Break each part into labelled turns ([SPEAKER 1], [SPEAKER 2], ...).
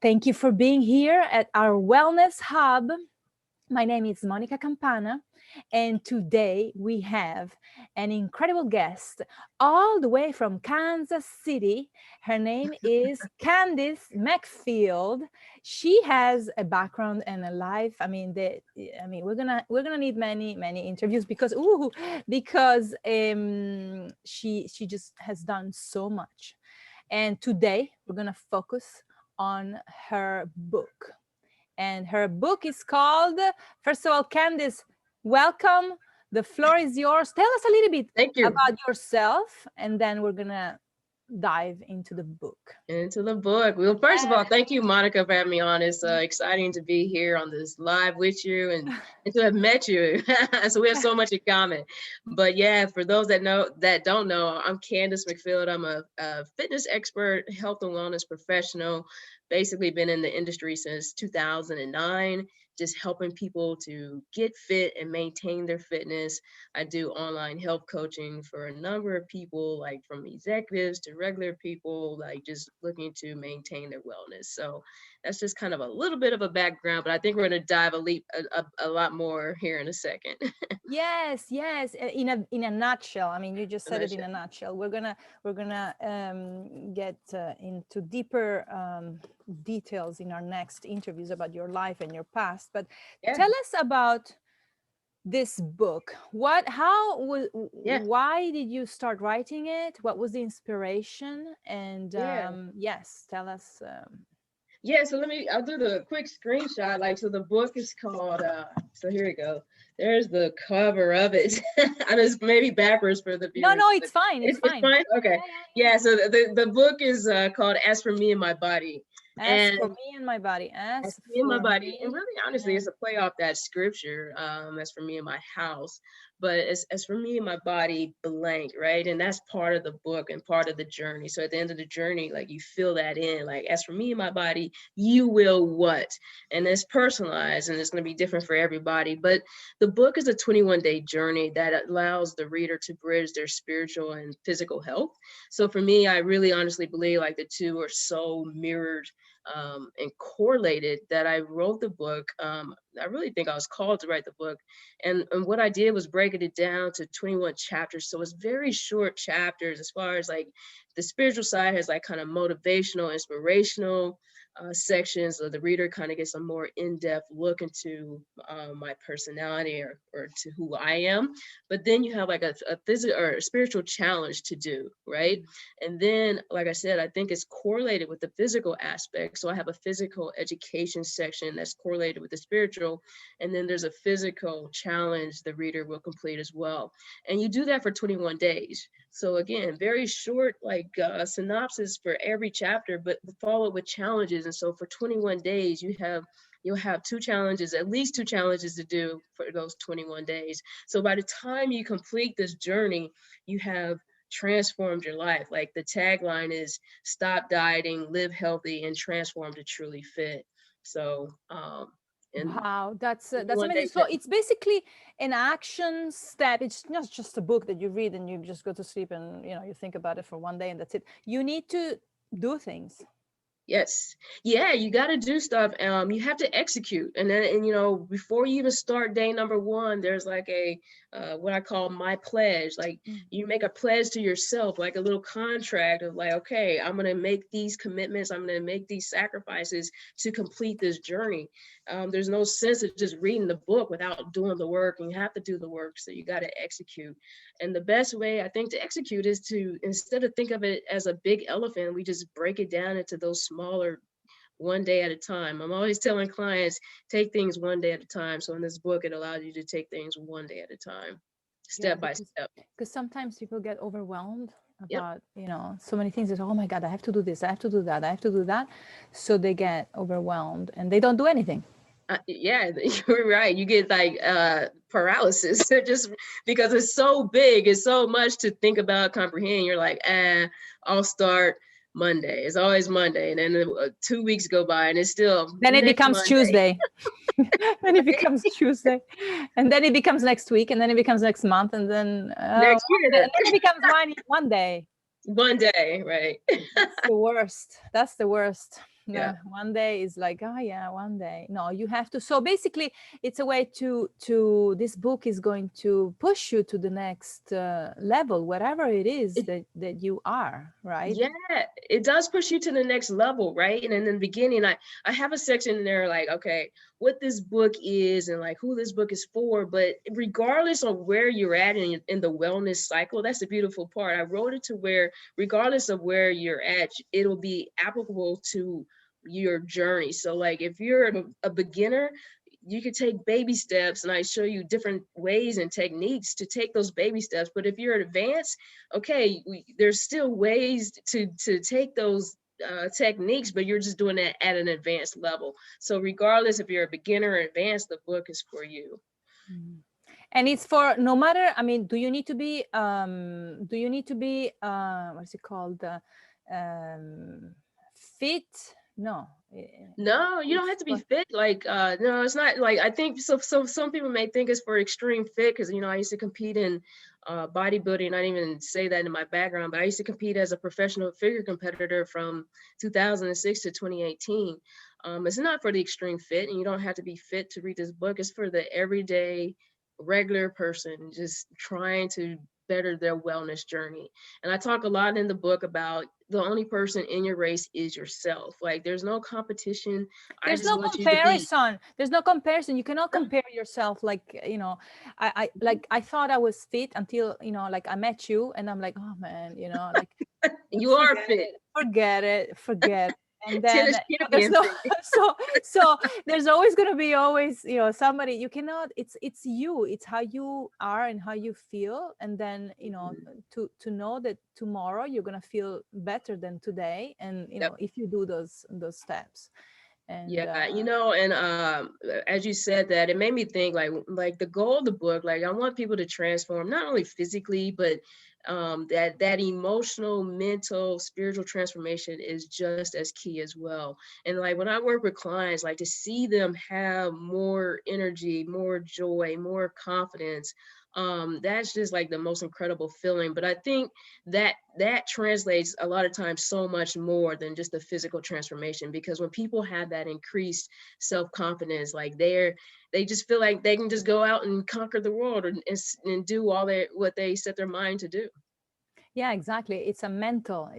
[SPEAKER 1] Thank you for being here at our Wellness Hub. My name is Monica Campana, and today we have an incredible guest all the way from Kansas City. Her name is Candice McField. She has a background and a life. We're gonna need many interviews because she just has done so much. And today we're gonna focus on her book. And her book is called, first of all, Candice, welcome. The floor is yours. Tell us a little bit about yourself, and then we're going to dive into the book.
[SPEAKER 2] Well, first of all, thank you, Monica, for having me on. It's exciting to be here on this live with you and to have met you. So we have so much in common. But yeah, for those that don't know, I'm Candice McField. I'm a fitness expert, health and wellness professional. Basically been in the industry since 2009, just helping people to get fit and maintain their fitness. I do online health coaching for a number of people, like from executives to regular people, like just looking to maintain their wellness. So that's just kind of a little bit of a background, but I think we're going to dive a lot more here in a second.
[SPEAKER 1] Yes. In a nutshell. I mean, you just said it in a nutshell. We're gonna get into deeper details in our next interviews about your life and your past. But tell us about this book. Why did you start writing it? What was the inspiration? And yes, tell us.
[SPEAKER 2] So I'll do the quick screenshot. So the book is called, so here we go. There's the cover of it. I just maybe backwards for the viewers.
[SPEAKER 1] No, it's fine. It's fine.
[SPEAKER 2] Okay. Yeah. So the book is called As for Me and My Body.
[SPEAKER 1] As for me and my body.
[SPEAKER 2] As for me and my body. And really, honestly, it's a play off that scripture, as for me and my house. But as for me and my body, blank, right? And that's part of the book and part of the journey. So at the end of the journey, like you fill that in, like, as for me and my body, you will what? And it's personalized and it's going to be different for everybody. But the book is a 21-day journey that allows the reader to bridge their spiritual and physical health. So for me, I really honestly believe like the two are so mirrored and correlated that I wrote the book. I really think I was called to write the book. And what I did was breaking it down to 21 chapters. So it's very short chapters as far as like the spiritual side has like kind of motivational, inspirational sections. So the reader kind of gets a more in-depth look into my personality or to who I am. But then you have like a physical or a spiritual challenge to do, right? And then, like I said, I think it's correlated with the physical aspect. So I have a physical education section that's correlated with the spiritual. And then there's a physical challenge the reader will complete as well. And you do that for 21 days. So again, very short, like synopsis for every chapter, but followed with challenges. And so for 21 days, you'll have at least two challenges to do for those 21 days. So by the time you complete this journey, you have transformed your life. Like the tagline is stop dieting, live healthy, and transform to truly fit. So,
[SPEAKER 1] wow, that's amazing. So it's basically an action step. It's not just a book that you read and you just go to sleep and you think about it for one day and that's it. You need to do things.
[SPEAKER 2] Yes. Yeah, you got to do stuff. You have to execute. And then, before you even start day number one, there's like a, what I call my pledge. Like you make a pledge to yourself, like a little contract of like, okay, I'm going to make these commitments. I'm going to make these sacrifices to complete this journey. There's no sense of just reading the book without doing the work, and you have to do the work. So you got to execute. And the best way I think to execute is to, instead of think of it as a big elephant, we just break it down into those smaller, one day at a time. I'm always telling clients, take things one day at a time. So in this book, it allows you to take things one day at a time, step by step.
[SPEAKER 1] Because sometimes people get overwhelmed about, so many things. Oh my God, I have to do this. I have to do that. I have to do that. So they get overwhelmed and they don't do anything.
[SPEAKER 2] Yeah, you're right. You get like paralysis just because it's so big. It's so much to think about, comprehend. You're like, I'll start Monday. It's always Monday. And then 2 weeks go by and it's still.
[SPEAKER 1] Then it becomes Monday. Tuesday. Then it becomes Tuesday. And then it becomes next week. And then it becomes next month. And then
[SPEAKER 2] next year.
[SPEAKER 1] And then it becomes one day.
[SPEAKER 2] One day, right.
[SPEAKER 1] That's the worst.
[SPEAKER 2] Yeah.
[SPEAKER 1] One day is like, oh yeah, one day. No, you have to. So basically, it's a way to this book is going to push you to the next level, whatever it is
[SPEAKER 2] It,
[SPEAKER 1] that you are, right?
[SPEAKER 2] yeah, it does push you to the next level, right? And in the beginning, I have a section in there like, okay, what this book is and like who this book is for. But regardless of where you're at in the wellness cycle, that's the beautiful part. I wrote it to where, regardless of where you're at, it'll be applicable to your journey. So like if you're a beginner, you could take baby steps, and I show you different ways and techniques to take those baby steps. But if you're advanced, okay, there's still ways to take those techniques, but you're just doing that at an advanced level. So regardless if you're a beginner or advanced, the book is for you.
[SPEAKER 1] Mhm. And it's for no matter, I mean, do you need to be what's it called, fit? No,
[SPEAKER 2] No, you don't
[SPEAKER 1] it's
[SPEAKER 2] have to be
[SPEAKER 1] for,
[SPEAKER 2] fit. Like, no, it's not like, I think so some people may think it's for extreme fit because I used to compete in bodybuilding. I didn't even say that in my background, but I used to compete as a professional figure competitor from 2006 to 2018. It's not for the extreme fit, and you don't have to be fit to read this book. It's for the everyday regular person just trying to better their wellness journey. And I talk a lot in the book about the only person in your race is yourself. Like there's no competition. I
[SPEAKER 1] there's
[SPEAKER 2] just
[SPEAKER 1] no
[SPEAKER 2] want you to be.
[SPEAKER 1] comparison. There's no comparison. You cannot compare yourself. Like, I like, I thought I was fit until, like I met you and I'm like, oh man, like
[SPEAKER 2] You are
[SPEAKER 1] forget
[SPEAKER 2] fit.
[SPEAKER 1] it, forget. And then,
[SPEAKER 2] Tennis
[SPEAKER 1] there's
[SPEAKER 2] champion
[SPEAKER 1] no,
[SPEAKER 2] fit.
[SPEAKER 1] so there's always going to be always, somebody you cannot, it's you, it's how you are and how you feel. And then, to know that tomorrow you're going to feel better than today. And,
[SPEAKER 2] Yep.
[SPEAKER 1] if you do those steps. And
[SPEAKER 2] Yeah, and as you said that, it made me think like the goal of the book, like I want people to transform not only physically, but that emotional, mental, spiritual transformation is just as key as well. And like when I work with clients, like to see them have more energy, more joy, more confidence, that's just like the most incredible feeling. But I think that translates a lot of times so much more than just the physical transformation, because when people have that increased self-confidence, like they just feel like they can just go out and conquer the world and do all what they set their mind to do.
[SPEAKER 1] yeah, exactly, it's a mental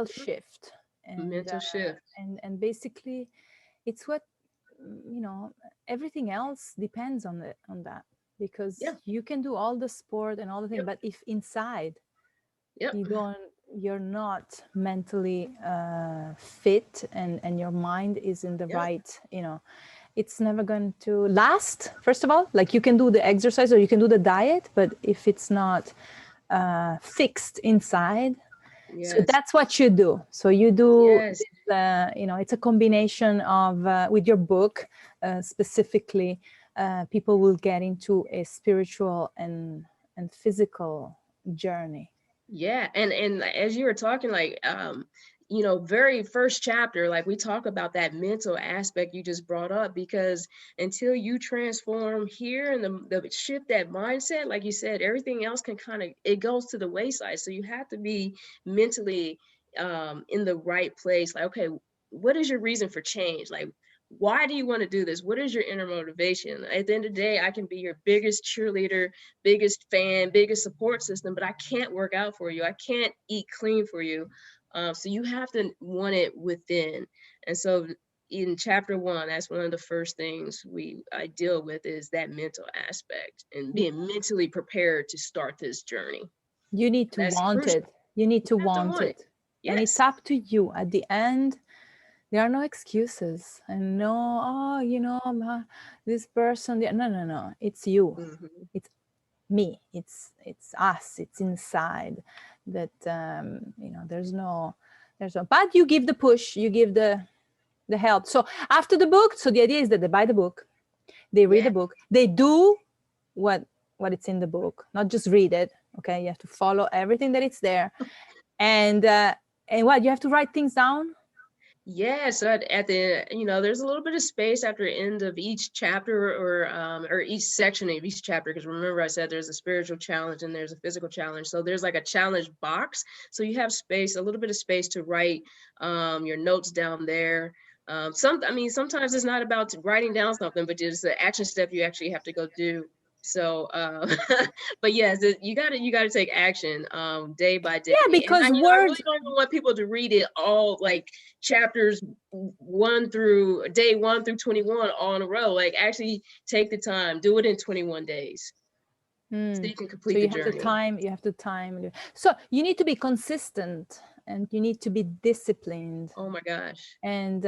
[SPEAKER 1] shift. and
[SPEAKER 2] Mental shift.
[SPEAKER 1] and basically it's what, you know everything else depends on that, because
[SPEAKER 2] Yeah.
[SPEAKER 1] you can do all the sport and all the things,
[SPEAKER 2] Yep.
[SPEAKER 1] but if inside
[SPEAKER 2] Yep.
[SPEAKER 1] you're not mentally fit, and your mind is in the
[SPEAKER 2] Yep.
[SPEAKER 1] right, it's never going to last. First of all, like, you can do the exercise or you can do the diet, but if it's not fixed inside. So
[SPEAKER 2] Yes.
[SPEAKER 1] that's what you do. So you do
[SPEAKER 2] Yes.
[SPEAKER 1] this, it's a combination of, with your book, specifically, people will get into a spiritual and physical journey.
[SPEAKER 2] Yeah, and as you were talking, like very first chapter, like we talk about that mental aspect you just brought up, because until you transform here and the shift that mindset, like you said, everything else can kind of, it goes to the wayside. So you have to be mentally in the right place. Like, okay, what is your reason for change? Like, why do you want to do this? What is your inner motivation? At the end of the day, I can be your biggest cheerleader, biggest fan, biggest support system, but I can't work out for you. I can't eat clean for you. So you have to want it within. And so in chapter 1, that's one of the first things I deal with is that mental aspect and being mentally prepared to start this journey.
[SPEAKER 1] You need to
[SPEAKER 2] That's
[SPEAKER 1] want
[SPEAKER 2] crucial.
[SPEAKER 1] it. You need
[SPEAKER 2] You
[SPEAKER 1] to
[SPEAKER 2] have to
[SPEAKER 1] want
[SPEAKER 2] want it.
[SPEAKER 1] it. And it's
[SPEAKER 2] Yes.
[SPEAKER 1] up to you. At the end, there are no excuses and no, oh, this person. No, no, no. It's you.
[SPEAKER 2] Hmm.
[SPEAKER 1] It's me. It's us. It's inside that, there's no, but you give the push, you give the help. So after the book, so the idea is that they buy the book, they read
[SPEAKER 2] Yeah.
[SPEAKER 1] the book, they do what it's in the book, not just read it. Okay, you have to follow everything that it's there. And what, you have to write things down.
[SPEAKER 2] Yeah, so at the, there's a little bit of space after the end of each chapter or each section of each chapter, because remember I said there's a spiritual challenge and there's a physical challenge. So there's like a challenge box. So you have space, a little bit of space to write your notes down there. Sometimes it's not about writing down something, but just the action step you actually have to go do. So, but yes, you gotta take action day by day.
[SPEAKER 1] Yeah,
[SPEAKER 2] And
[SPEAKER 1] because
[SPEAKER 2] I really
[SPEAKER 1] words,
[SPEAKER 2] don't want people to read it all, like chapters 1 through 21 all in a row. Like, actually take the time, do it in 21 days so
[SPEAKER 1] hmm,
[SPEAKER 2] you can
[SPEAKER 1] so
[SPEAKER 2] complete the
[SPEAKER 1] you have the
[SPEAKER 2] journey.
[SPEAKER 1] time, so you need to be consistent and you need to be disciplined.
[SPEAKER 2] Oh my gosh.
[SPEAKER 1] And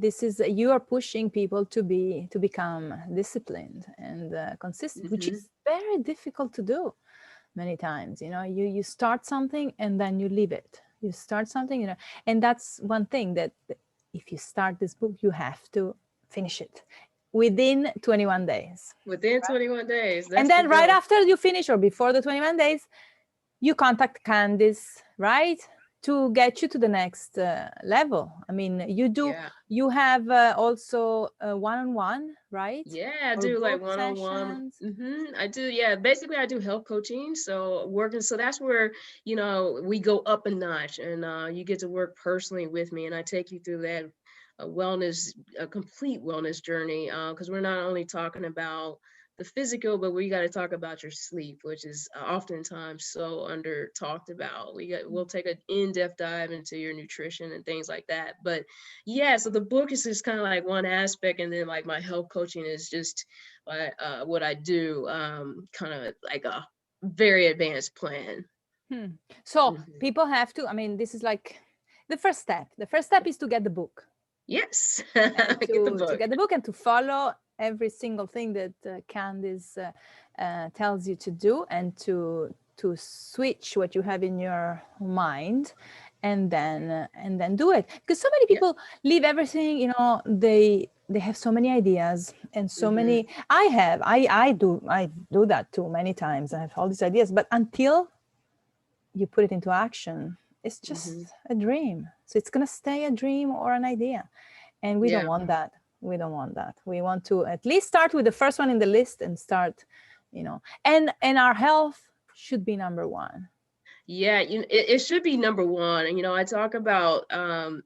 [SPEAKER 1] this is, you are pushing people to become disciplined and consistent, which
[SPEAKER 2] Hmm.
[SPEAKER 1] is very difficult to do many times. You start something and then you leave it. You start something, and that's one thing, that if you start this book, you have to finish it within 21 days.
[SPEAKER 2] Within 21 days,
[SPEAKER 1] And
[SPEAKER 2] that's the
[SPEAKER 1] then right
[SPEAKER 2] goal.
[SPEAKER 1] after you finish, or before the 21 days, you contact Candice, right? To get you to the next level. I mean,
[SPEAKER 2] Yeah.
[SPEAKER 1] you have also one-on-one, right?
[SPEAKER 2] Yeah, I
[SPEAKER 1] Or
[SPEAKER 2] do like
[SPEAKER 1] group
[SPEAKER 2] one-on-one.
[SPEAKER 1] sessions.
[SPEAKER 2] I do. Yeah, basically I do health coaching. So working, so that's where, we go up a notch, and you get to work personally with me, and I take you through that a complete wellness journey. Because we're not only talking about the physical, but we got to talk about your sleep, which is oftentimes so under talked about. We'll take an in-depth dive into your nutrition and things like that. But yeah, so the book is just kind of like one aspect, and then like my health coaching is just what I do, kind of like a very advanced plan.
[SPEAKER 1] Hmm. So
[SPEAKER 2] Mhm.
[SPEAKER 1] people have to, I mean, this is like the first step. The first step is to get the book,
[SPEAKER 2] Yes.
[SPEAKER 1] and
[SPEAKER 2] Get the
[SPEAKER 1] to
[SPEAKER 2] book.
[SPEAKER 1] get the book and to follow every single thing that Candice tells you to do, and to switch what you have in your mind, and then do it. Because so many
[SPEAKER 2] Yep.
[SPEAKER 1] people leave everything, they have so many ideas and so
[SPEAKER 2] Hmm.
[SPEAKER 1] many. I do that too many times. I have all these ideas, but until you put it into action, it's just
[SPEAKER 2] Hmm.
[SPEAKER 1] a dream. So it's going to stay a dream or an idea. And we don't
[SPEAKER 2] Yeah.
[SPEAKER 1] want that. We don't want that. We want to at least start with the first one in the list and start, and our health should be number one.
[SPEAKER 2] Yeah, it should be number one. And I talk about,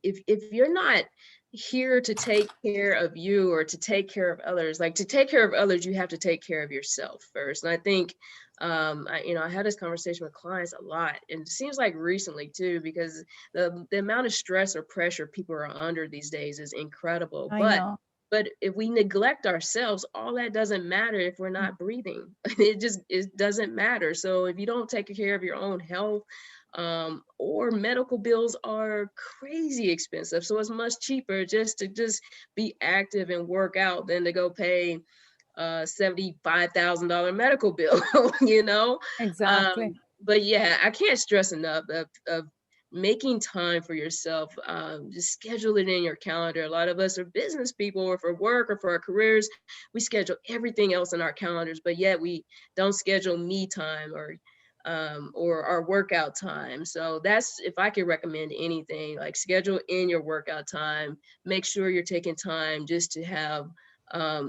[SPEAKER 2] if you're not here to take care of you or to take care of others, like to take care of others, you have to take care of yourself first. And I think, I had this conversation with clients a lot, and it seems like recently too, because the amount of stress or pressure people are under these days is incredible.
[SPEAKER 1] I
[SPEAKER 2] But
[SPEAKER 1] know.
[SPEAKER 2] if we neglect ourselves, all that doesn't matter if we're not breathing. It doesn't matter. So if you don't take care of your own health, or medical bills are crazy expensive. So it's much cheaper just to just be active and work out than to go pay $75,000 medical bill, you know?
[SPEAKER 1] Exactly.
[SPEAKER 2] But yeah, I can't stress enough of making time for yourself. Just schedule it in your calendar. A lot of us are business people, or for work or for our careers, we schedule everything else in our calendars, but yet we don't schedule me time or our workout time. So that's, if I could recommend anything, like schedule in your workout time. Make sure you're taking time just to have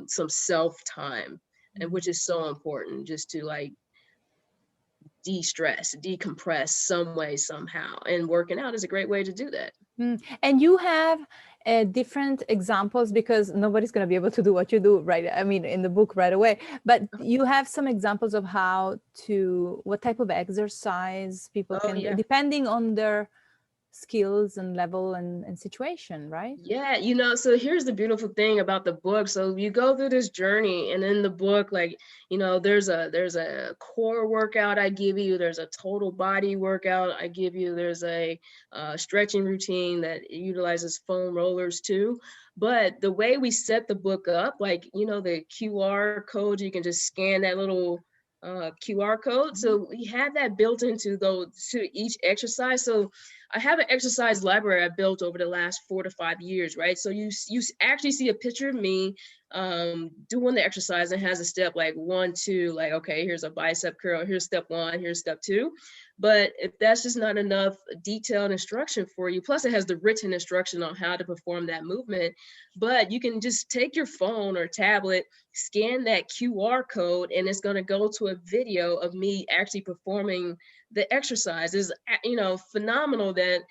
[SPEAKER 2] some self time, and which is so important, just to like de-stress, decompress some way, somehow. And working out is a great way to do that.
[SPEAKER 1] And you have different examples, because nobody's going to be able to do what you do, right? I mean, in the book right away. But you have some examples of what type of exercise people
[SPEAKER 2] Oh
[SPEAKER 1] can do,
[SPEAKER 2] yeah.
[SPEAKER 1] depending on their skills and level and situation, right?
[SPEAKER 2] Yeah, so here's the beautiful thing about the book. So you go through this journey, and in the book, like, there's a core workout I give you, there's a total body workout I give you, there's a stretching routine that utilizes foam rollers too. But the way we set the book up, like, the QR code, you can just scan that little QR code. So we have that built into each exercise. So I have an exercise library I built over the last 4 to 5 years, right? So you actually see a picture of me doing the exercise, and has a step like 1, 2, like, okay, here's a bicep curl, here's step 1, here's step 2. But if that's just not enough detailed instruction for you, plus it has the written instruction on how to perform that movement, but you can just take your phone or tablet, scan that QR code, and it's going to go to a video of me actually performing the exercise. Is, you know, phenomenal that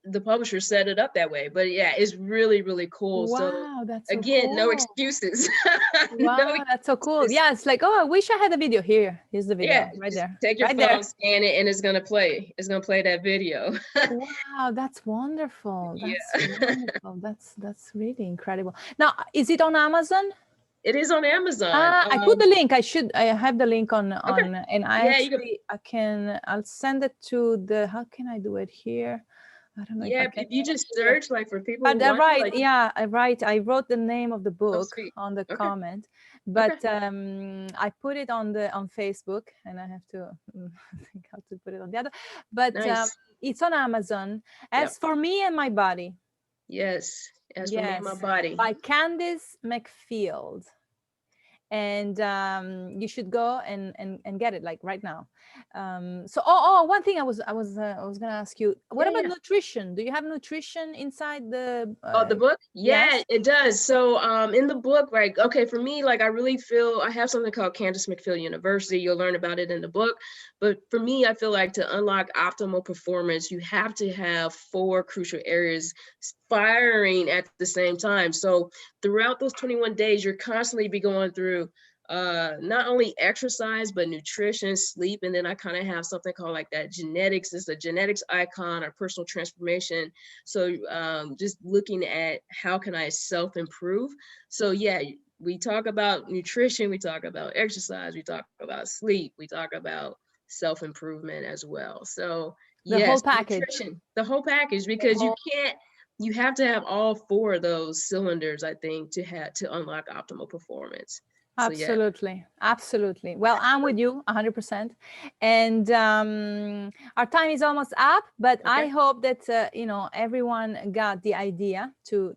[SPEAKER 2] the publisher set it up that way. But yeah, it's really, really cool. So
[SPEAKER 1] Wow, that's so
[SPEAKER 2] again, no
[SPEAKER 1] cool.
[SPEAKER 2] excuses. No
[SPEAKER 1] Wow, that's so cool.
[SPEAKER 2] excuses.
[SPEAKER 1] Yeah, it's like, oh, I wish I had a video here. Here's the
[SPEAKER 2] Yeah,
[SPEAKER 1] video right
[SPEAKER 2] just
[SPEAKER 1] there.
[SPEAKER 2] take your
[SPEAKER 1] Right
[SPEAKER 2] phone,
[SPEAKER 1] there.
[SPEAKER 2] scan it, and it's gonna play. It's gonna play that video.
[SPEAKER 1] Wow, that's wonderful. That's
[SPEAKER 2] Yeah.
[SPEAKER 1] wonderful. That's really incredible. Now, is it on Amazon?
[SPEAKER 2] It is on Amazon.
[SPEAKER 1] I put the link. I have the link on
[SPEAKER 2] Okay.
[SPEAKER 1] and I
[SPEAKER 2] Yeah, you can.
[SPEAKER 1] actually I'll send it to the, how can I do it here? I don't know if I
[SPEAKER 2] Yeah,
[SPEAKER 1] can
[SPEAKER 2] if you
[SPEAKER 1] do it
[SPEAKER 2] just
[SPEAKER 1] here.
[SPEAKER 2] search, like, for people
[SPEAKER 1] But
[SPEAKER 2] who want to,
[SPEAKER 1] right,
[SPEAKER 2] like,
[SPEAKER 1] yeah, I wrote the name of the
[SPEAKER 2] oh,
[SPEAKER 1] book
[SPEAKER 2] sweet.
[SPEAKER 1] on the
[SPEAKER 2] Okay.
[SPEAKER 1] comment,
[SPEAKER 2] Okay.
[SPEAKER 1] but I put it on Facebook, and I have to think how to put it on the other. But
[SPEAKER 2] Nice.
[SPEAKER 1] it's on Amazon.
[SPEAKER 2] Yep.
[SPEAKER 1] As for me and my body,
[SPEAKER 2] Yes. As for me and my
[SPEAKER 1] yes,
[SPEAKER 2] body.
[SPEAKER 1] by Candice McField. And you should go and get it like right now. So one thing I was gonna ask you, what
[SPEAKER 2] Yeah,
[SPEAKER 1] about
[SPEAKER 2] yeah.
[SPEAKER 1] nutrition? Do you have nutrition inside the
[SPEAKER 2] Oh, the book? Yeah,
[SPEAKER 1] yes?
[SPEAKER 2] it does. So, in the book, right? Okay, for me, like, I really feel I have something called Candice McField University. You'll learn about it in the book. But for me, I feel like to unlock optimal performance, you have to have 4 crucial areas firing at the same time. So throughout those 21 days, you're constantly be going through not only exercise but nutrition, sleep, and then I kind of have something called like that genetics. It's a genetics icon or personal transformation. So just looking at how can I self-improve. So yeah, we talk about nutrition, we talk about exercise, we talk about sleep, we talk about self-improvement as well. So
[SPEAKER 1] The whole
[SPEAKER 2] yes,
[SPEAKER 1] package.
[SPEAKER 2] nutrition, the whole package,
[SPEAKER 1] The
[SPEAKER 2] because
[SPEAKER 1] whole
[SPEAKER 2] you have to have all 4 of those cylinders, I think, to unlock optimal performance. So yeah.
[SPEAKER 1] Absolutely, absolutely. Well, I'm with you 100%. And our time is almost up, but I
[SPEAKER 2] Okay.
[SPEAKER 1] hope that everyone got the idea to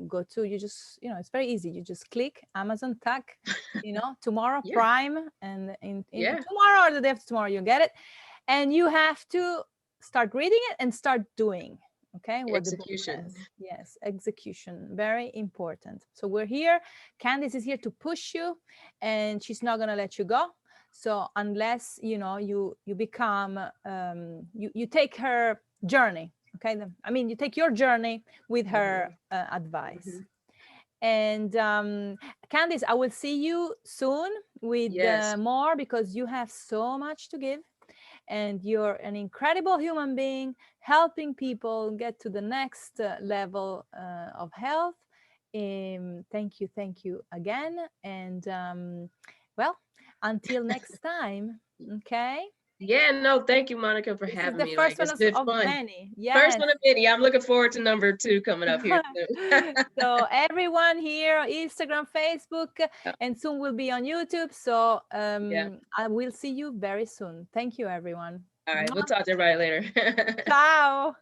[SPEAKER 1] go to. You just, it's very easy. You just click Amazon tag, tomorrow
[SPEAKER 2] Yeah.
[SPEAKER 1] Prime, and in
[SPEAKER 2] Yeah.
[SPEAKER 1] tomorrow or the day after tomorrow you get it, and you have to start reading it and start doing. Okay, what the book
[SPEAKER 2] Execution.
[SPEAKER 1] says. Yes, execution, very important. So we're here. Candice is here to push you, and she's not gonna let you go. So unless you become you take her journey. Okay, you take your journey with her advice.
[SPEAKER 2] Mhm.
[SPEAKER 1] And Candice, I will see you soon with
[SPEAKER 2] Yes.
[SPEAKER 1] more, because you have so much to give. And you're an incredible human being, helping people get to the next level of health. Thank you again. And well, until next time, okay?
[SPEAKER 2] Yeah, no, thank you, Monica, for
[SPEAKER 1] This is
[SPEAKER 2] having
[SPEAKER 1] the
[SPEAKER 2] me. Like,
[SPEAKER 1] first one
[SPEAKER 2] it's been
[SPEAKER 1] of
[SPEAKER 2] fun.
[SPEAKER 1] many.
[SPEAKER 2] First
[SPEAKER 1] Yes.
[SPEAKER 2] one of many. I'm looking forward to number 2 coming up here soon.
[SPEAKER 1] So everyone here, Instagram, Facebook, and soon we'll be on YouTube. So
[SPEAKER 2] Yeah.
[SPEAKER 1] I will see you very soon. Thank you, everyone.
[SPEAKER 2] All right. We'll talk to everybody later.
[SPEAKER 1] Ciao.